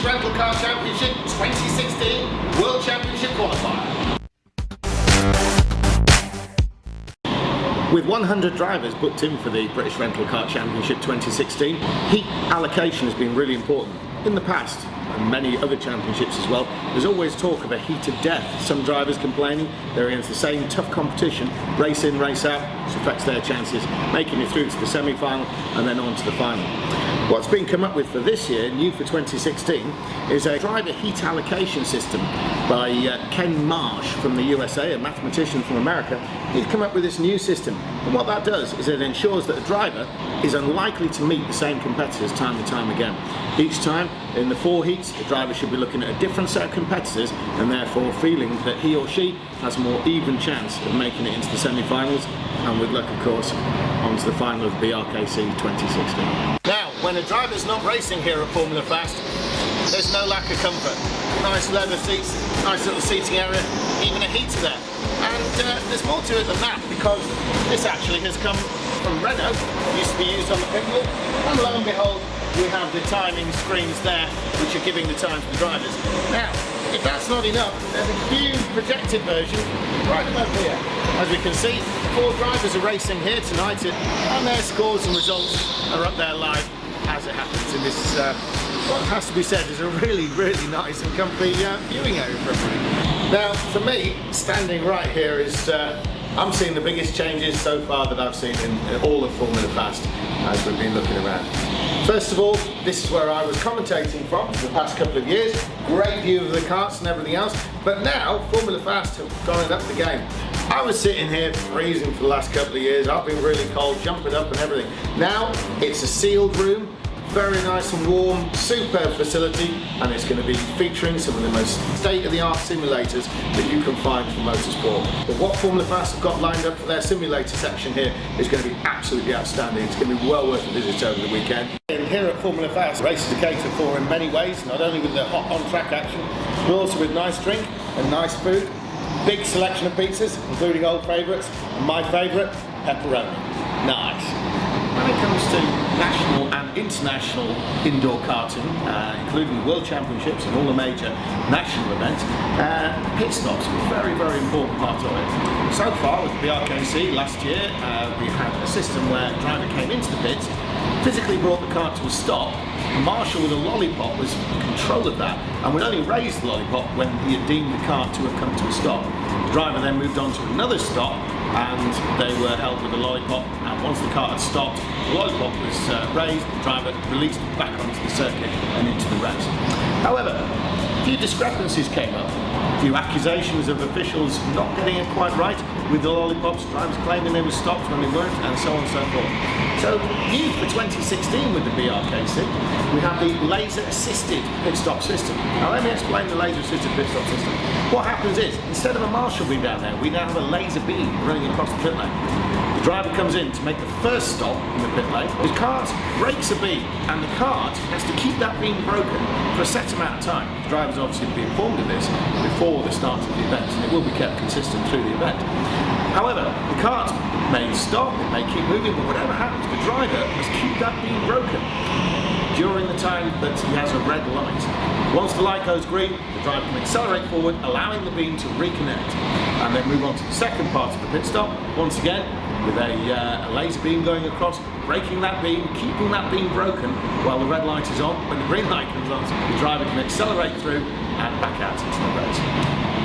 Rental Car Championship 2016 World Championship Qualifier. With 100 drivers booked in for the British Rental Car Championship 2016, heat allocation has been really important. In the past, and many other championships as well, there's always talk of a heat of death. Some drivers complaining they're against the same tough competition, race in, race out, which affects their chances, making it through to the semi-final and then on to the final. What's been come up with for this year, new for 2016, is a driver heat allocation system by Ken Marsh from the USA, a mathematician from America. He's come up with this new system, and what that does is it ensures that a driver is unlikely to meet the same competitors time and time again. Each time in the 4 heats, the driver should be looking at a different set of competitors and therefore feeling that he or she has a more even chance of making it into the semi-finals, and with luck of course onto the final of BRKC 2016. Now, when a driver's not racing here at Formula Fast, there's no lack of comfort. Nice leather seats, nice little seating area, even a heater there. And there's more to it than that, because this actually has come from Renault, used to be used on the pit wall, and lo and behold, we have the timing screens there which are giving the time to the drivers. Now, if that's not enough, there's a huge projected version right above here. As we can see, 4 drivers are racing here tonight, and their scores and results are up there live as it happens in this, what has to be said is a really, really nice and comfy viewing area for everybody. Now, for me, standing right here is, I'm seeing the biggest changes so far that I've seen in all of Formula Fast as we've been looking around. First of all, this is where I was commentating from for the past couple of years. Great view of the karts and everything else, but now Formula Fast have gone up the game. I was sitting here freezing for the last couple of years. I've been really cold, jumping up and everything. Now it's a sealed room, very nice and warm, superb facility, and it's going to be featuring some of the most state-of-the-art simulators that you can find for motorsport. But what Formula Fast have got lined up for their simulator section here is going to be absolutely outstanding. It's going to be well worth a visit over the weekend. And here at Formula Fast, races are catered for in many ways, not only with the hot on-track action, but also with nice drink and nice food. Big selection of pizzas, including old favourites, and my favourite, pepperoni. Nice. When it comes to national and international indoor karting, including World Championships and all the major national events, pit stops are a very, very important part of it. So far with the BRKC last year, we had a system where a driver came into the pits, physically brought the car to a stop. The marshal with a lollipop was in control of that, and would only raise the lollipop when he had deemed the car to have come to a stop. The driver then moved on to another stop, and they were held with a lollipop, and once the car had stopped, the lollipop was raised, the driver released it back onto the circuit and into the race. However, a few discrepancies came up, a few accusations of officials not getting it quite right with the lollipops, drivers claiming they were stopped when they weren't, and so on and so forth. So, new for 2016 with the BRKC, we have the laser-assisted pit stop system. Now let me explain the laser-assisted pit stop system. What happens is, instead of a marshal beam down there, we now have a laser beam running across the pit lane. The driver comes in to make the first stop in the pit lane, his cart breaks a beam, and the cart has to keep that beam broken for a set amount of time. The driver's obviously be informed of this before the start of the event, and it will be kept consistent through the event. However, the cart may stop, it may keep moving, but whatever happens, the driver must keep that beam broken during the time that he has a red light. Once the light goes green, the driver can accelerate forward, allowing the beam to reconnect, and then move on to the second part of the pit stop, once again with a laser beam going across, breaking that beam, keeping that beam broken while the red light is on. When the green light comes on, the driver can accelerate through and back out into the race.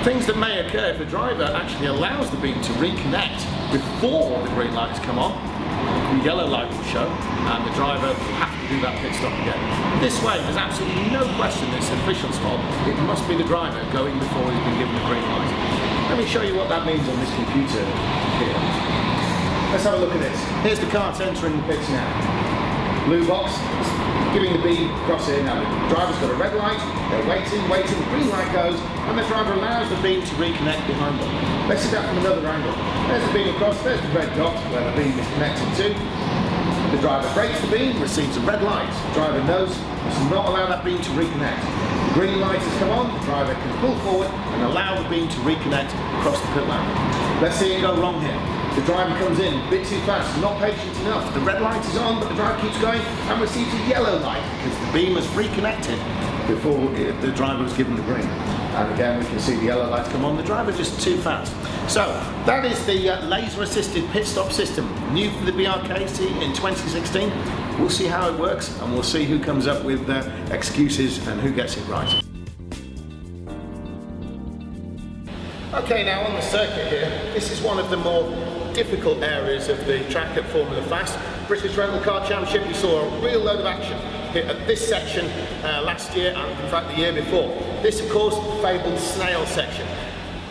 Things that may occur if the driver actually allows the beam to reconnect before the green lights come on, the yellow light will show, and the driver will have to do that pit stop again. This way, there's absolutely no question it's the official's fault. It must be the driver going before he's been given the green light. Let me show you what that means on this computer here. Let's have a look at this. Here's the cart entering the pits now. Blue box, giving the beam across here now. The driver's got a red light, they're waiting, green light goes, and the driver allows the beam to reconnect behind them. Let's see that from another angle. There's the beam across, there's the red dot where the beam is connected to. The driver breaks the beam, receives a red light. The driver knows to not allow that beam to reconnect. The green light has come on, the driver can pull forward and allow the beam to reconnect across the pit lane. Let's see it go wrong here. The driver comes in a bit too fast, not patient enough. The red light is on, but the driver keeps going and receives a yellow light because the beam was reconnected before the driver was given the green. And again, we can see the yellow lights come on. The driver just too fast. So that is the laser-assisted pit stop system, new for the BRKC in 2016. We'll see how it works, and we'll see who comes up with excuses and who gets it right. Okay, now on the circuit here, this is one of the more difficult areas of the track at Formula Fast. British Rental Car Championship, you saw a real load of action here at this section last year and in fact the year before. This of course, the fabled snail section.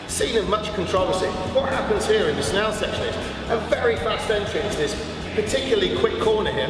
Scene of much controversy. What happens here in the snail section is a very fast entry into this particularly quick corner here,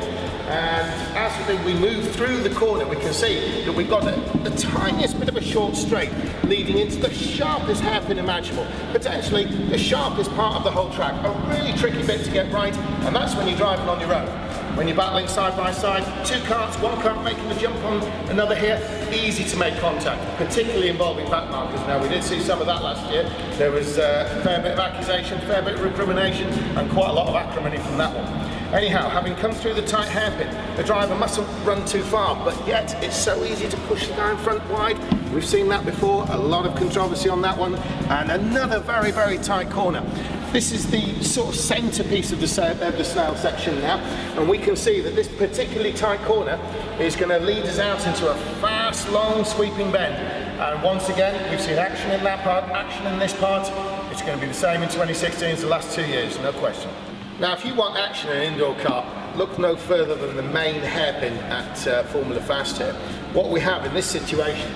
and as we move through the corner we can see that we've got the tiniest bit of a short straight leading into the sharpest hairpin imaginable, potentially the sharpest part of the whole track, a really tricky bit to get right, and that's when you're driving on your own. When you're battling side by side, two carts, one cart making a jump on another here, easy to make contact, particularly involving back markers. Now we did see some of that last year. There was a fair bit of accusation, fair bit of recrimination, and quite a lot of acrimony from that one. Anyhow, having come through the tight hairpin, the driver mustn't run too far, but yet it's so easy to push the guy in front wide. We've seen that before, a lot of controversy on that one, and another very, very tight corner. This is the sort of centrepiece of the snail section now, and we can see that this particularly tight corner is going to lead us out into a fast, long, sweeping bend. And once again, we've seen action in that part, action in this part. It's going to be the same in 2016 as the last 2 years, no question. Now, if you want action in an indoor kart, look no further than the main hairpin at Formula Fast here. What we have in this situation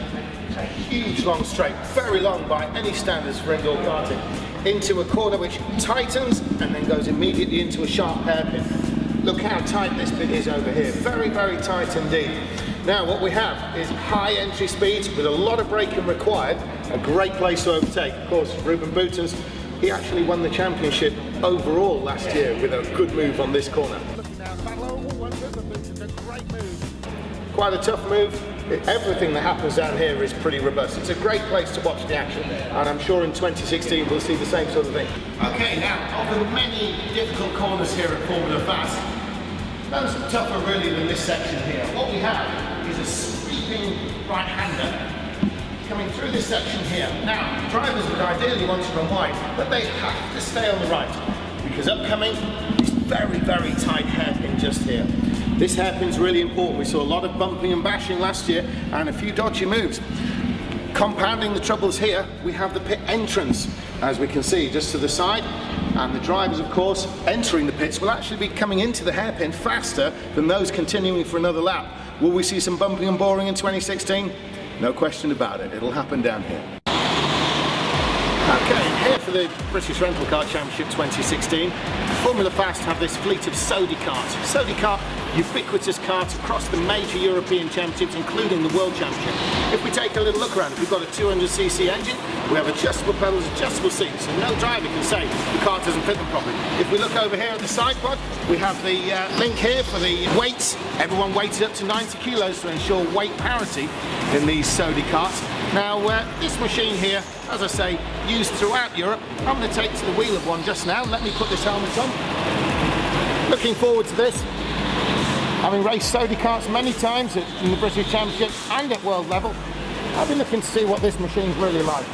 is a huge long straight, very long by any standards for indoor karting, into a corner which tightens and then goes immediately into a sharp hairpin. Look how tight this bit is over here, very, very tight indeed. Now what we have is high entry speeds with a lot of braking required, a great place to overtake. Of course, Ruben Boutens, he actually won the championship overall last year with a good move on this corner. Looking down the battle, Ruben Boutens, a great move. Quite a tough move. Everything that happens down here is pretty robust. It's a great place to watch the action, and I'm sure in 2016 we'll see the same sort of thing. Okay, now, of the many difficult corners here at Formula Fast, those are tougher really than this section here. What we have is a sweeping right-hander coming through this section here. Now, drivers would ideally want to run wide, but they have to stay on the right, because upcoming is very, very tight hairpin just here. This hairpin's really important. We saw a lot of bumping and bashing last year and a few dodgy moves. Compounding the troubles here, we have the pit entrance, as we can see just to the side, and the drivers, of course, entering the pits will actually be coming into the hairpin faster than those continuing for another lap. Will we see some bumping and boring in 2016? No question about it, it'll happen down here. Okay, here for the British Rental Car Championship 2016, Formula Fast have this fleet of Sodi karts. Sodi kart, ubiquitous karts across the major European championships, including the World Championship. If we take a little look around, we've got a 200cc engine, we have adjustable pedals, adjustable seats, so no driver can say the car doesn't fit them properly. If we look over here at the side pod, we have the link here for the weights. Everyone weighted up to 90 kilos to ensure weight parity in these Sodi karts. Now, this machine here, as I say, used throughout Europe. I'm going to take to the wheel of one just now. Let me put this helmet on. Looking forward to this. Having raced Sodi karts many times in the British Championship and at world level, I've been looking to see what this machine's really like.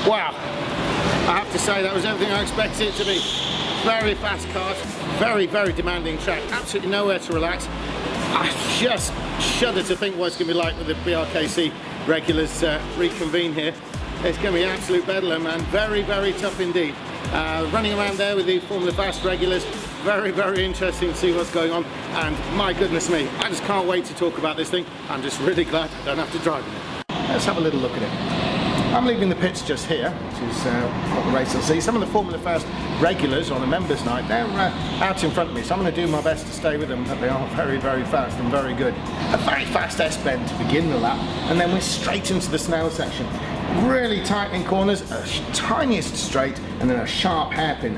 Wow, I have to say that was everything I expected it to be. Very fast cars, very, very demanding track, absolutely nowhere to relax. I just shudder to think what it's going to be like when the BRKC regulars reconvene here. It's going to be absolute bedlam, and very, very tough indeed. Running around there with the Formula Fast regulars, very, very interesting to see what's going on, and my goodness me, I just can't wait to talk about this thing. I'm just really glad I don't have to drive in it. Let's have a little look at it. I'm leaving the pits just here, which is what the race will see. Some of the Formula First regulars on a members' night, they're out in front of me, so I'm going to do my best to stay with them, but they are very, very fast and very good. A very fast S-bend to begin the lap, and then we're straight into the snail section. Really tightening corners, a tiniest straight, and then a sharp hairpin.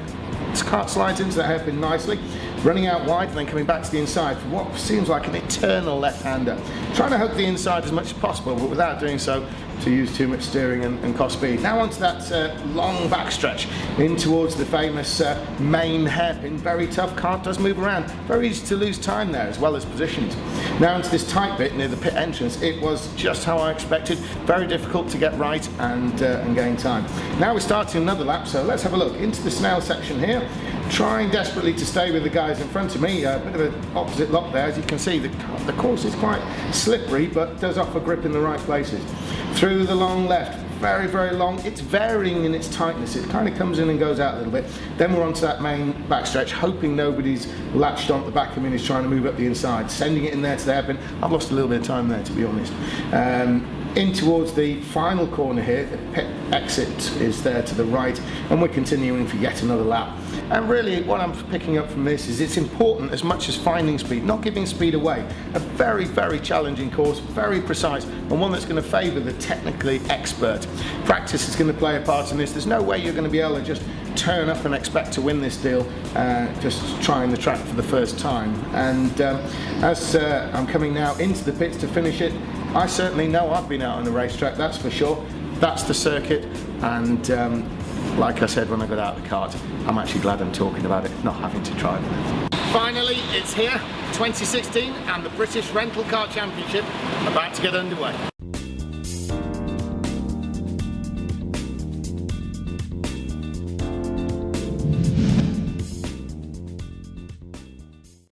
This car slides into the hairpin nicely, running out wide and then coming back to the inside for what seems like an eternal left-hander. Trying to hook the inside as much as possible, but without doing so to use too much steering and cost speed. Now onto that long backstretch in towards the famous main hairpin. Very tough, car does move around. Very easy to lose time there as well as positions. Now into this tight bit near the pit entrance. It was just how I expected. Very difficult to get right and gain time. Now we're starting another lap, so let's have a look into the snail section here. Trying desperately to stay with the guys in front of me. A bit of an opposite lock there. As you can see, the course is quite slippery, but does offer grip in the right places. Through the long left, very, very long. It's varying in its tightness. It kind of comes in and goes out a little bit. Then we're onto that main backstretch, hoping nobody's latched onto the back of me and is trying to move up the inside. Sending it in there to the hairpin. I've lost a little bit of time there, to be honest. In towards the final corner here, the pit exit is there to the right, and we're continuing for yet another lap. And really what I'm picking up from this is it's important as much as finding speed, not giving speed away. A very, very challenging course, very precise, and one that's going to favour the technically expert. Practice is going to play a part in this. There's no way you're going to be able to just turn up and expect to win this deal just trying the track for the first time. And as I'm coming now into the pits to finish it, I certainly know I've been out on the racetrack, that's for sure. That's the circuit, and like I said when I got out of the kart, I'm actually glad I'm talking about it, not having to drive it. Finally, it's here, 2016, and the British Rental Car Championship about to get underway.